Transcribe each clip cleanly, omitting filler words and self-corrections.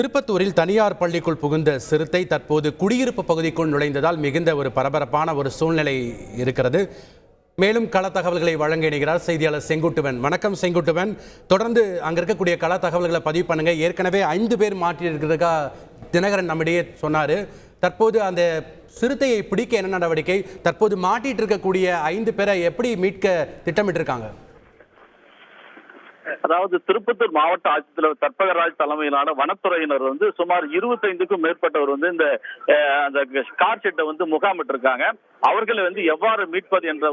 திருப்பத்தூரில் தனியார் பள்ளிக்குள் புகுந்த சிறுத்தை தற்போது குடியிருப்பு பகுதிக்குள் நுழைந்ததால் மிகுந்த ஒரு பரபரப்பான ஒரு சூழ்நிலை இருக்கிறது. மேலும் கள தகவல்களை வழங்க இணைகிறார் செய்தியாளர் செங்குட்டுவன். வணக்கம் செங்குட்டுவன், தொடர்ந்து அங்க இருக்கக்கூடிய கள தகவல்களை பதிவு பண்ணுங்க. ஏற்கனவே 5 பேர் மாற்றியிருக்கிறதுக்கா தினகரன் நம்மிடையே சொன்னாரு. தற்போது அந்த சிறுத்தையை பிடிக்க என்ன நடவடிக்கை, தற்போது மாட்டிட்டு இருக்கக்கூடிய 5 பேரை எப்படி மீட்க திட்டமிட்டு இருக்காங்க? அதாவது திருப்பத்தூர் மாவட்ட ஆட்சித்தலைவர் கற்பகராஜ் தலைமையிலான வனத்துறையினர் சுமார் 25க்கும் மேற்பட்டவர் இந்த கார் ஷெட்டை முகாமிட்டு இருக்காங்க. அவர்களை எவ்வாறு மீட்பது என்ற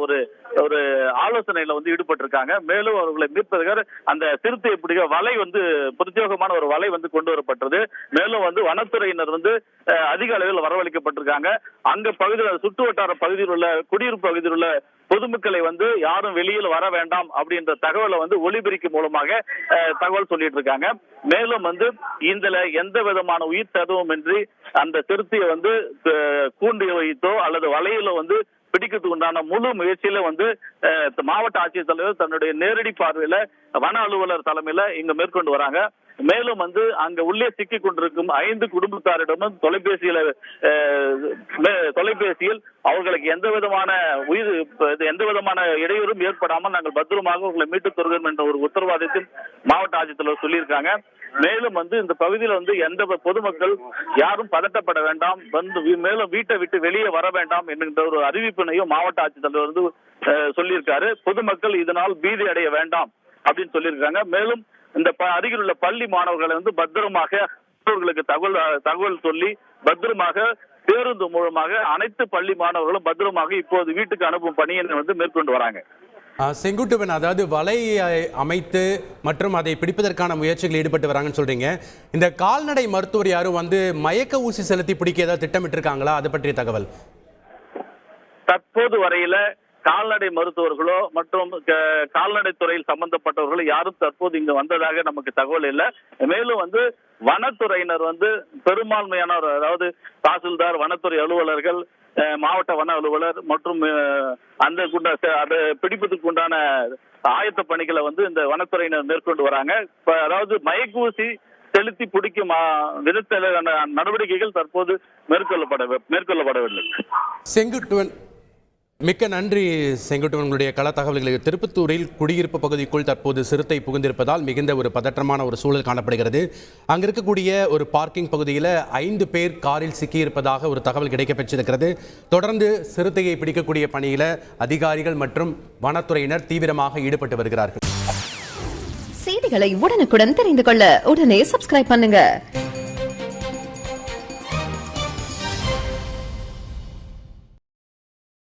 ஒரு ஆலோசனையில ஈடுபட்டிருக்காங்க. மேலும் அவர்களை மீட்பதற்கு அந்த சிறுத்தையை பிடிக்க வலை பிரத்யேகமான ஒரு வலை கொண்டு வரப்பட்டது. மேலும் வனத்துறையினர் அதிக அளவில் வரவழைக்கப்பட்டிருக்காங்க. அங்க பகுதியில் சுற்று வட்டார பகுதியில் உள்ள குடியிருப்பு பகுதியில் உள்ள பொதுமக்களை யாரும் வெளியில் வர வேண்டாம் அப்படின்ற தகவலை ஒலிபெருக்கி மூலமாக தகவல் சொல்லிட்டு இருக்காங்க. மேலும் இதுல எந்த விதமான உயிர் சேதமும் இன்றி அந்த சிறுத்தையை கூண்டி வைத்தோ அல்லது வலையில பிடிக்கிறதுக்கு உண்டான முழு முயற்சியில மாவட்ட ஆட்சித்தலைவர் தன்னுடைய நேரடி பார்வையில வன அலுவலர் தலைமையில இங்க மேற்கொண்டு வராங்க. மேலும் அங்க உள்ளே சிக்கி கொண்டிருக்கும் 5 குடும்பத்தாரிடமும் தொலைபேசியில் அவர்களுக்கு எந்த விதமான இடையூறும் ஏற்படாமல் நாங்கள் பத்திரமாக உங்களை மீட்டுத் தருகிறோம் என்ற ஒரு உத்தரவாதத்தில் மாவட்ட ஆட்சித்தலைவர் சொல்லியிருக்காங்க. மேலும் இந்த பகுதியில் எந்த பொதுமக்கள் யாரும் பதட்டப்பட வேண்டாம், மேலும் வீட்டை விட்டு வெளியே வர வேண்டாம் என்கின்ற ஒரு அறிவிப்பினையும் மாவட்ட ஆட்சித்தலைவர் சொல்லியிருக்காரு. பொதுமக்கள் இதனால் பீதி அடைய வேண்டாம் அப்படின்னு சொல்லியிருக்காங்க. மேலும் இந்த அருகில் உள்ள பள்ளி மாணவர்களை பத்திரமாக அவர்களுக்கு தகவல் சொல்லி பத்திரமாக பேருந்து மூலமாக அனைத்து பள்ளி மாணவர்களும் பத்திரமாக இப்போது வீட்டுக்கு அனுப்பும் பணியை மேற்கொண்டு வராங்க. செங்குட்டுவன், அதாவது வலை அமைத்து மற்றும் அதை பிடிப்பதற்கான முயற்சிகள் ஈடுபட்டு வராங்கன்னு சொல்றீங்க. இந்த கால்நடை மருத்துவர் யாரும் மயக்க ஊசி செலுத்தி பிடிக்க ஏதாவது திட்டமிட்டு இருக்காங்களா? அது பற்றிய தகவல் தற்போது வரையில கால்நடை மருத்துவர்களோ மற்றும் கால்நடை துறையில் சம்பந்தப்பட்டவர்களோ யாரும் தற்போது இங்கு வந்ததாக நமக்கு தகவல் இல்லை. மேலும் வனத்துறையினர் பெரும்பான்மையானவர், அதாவது தாசில்தார், வனத்துறை அலுவலர்கள், மாவட்ட வன அலுவலர் மற்றும் அதை பிடிப்பதற்கு உண்டான ஆயத்த பணிகளை இந்த வனத்துறையினர் மேற்கொண்டு வராங்க. அதாவது மயக்கூசி செலுத்தி பிடிக்கும் விதத்திலான நடவடிக்கைகள் தற்போது மேற்கொள்ளப்படவில்லை. செங்குட்டுவன், மிக்க நன்றி செங்குட்டுவன், உங்களுடைய கள தகவல்களை. திருப்பத்தூரில் குடியிருப்பு பகுதிக்குள் தற்போது சிறுத்தை புகுந்திருப்பதால் மிகுந்த ஒரு பதற்றமான ஒரு சூழல் காணப்படுகிறது. அங்க இருக்கக்கூடிய ஒரு பார்க்கிங் பகுதியில் 5 பேர் காரில் சிக்கியிருப்பதாக ஒரு தகவல் கிடைக்கப்பெற்றிருக்கிறது. தொடர்ந்து சிறுத்தையை பிடிக்கக்கூடிய பணியில அதிகாரிகள் மற்றும் வனத்துறையினர் தீவிரமாக ஈடுபட்டு வருகிறார்கள். செய்திகளை உடனுக்குடன் தெரிந்து கொள்ள உடனே சப்ஸ்கிரைப் பண்ணுங்க.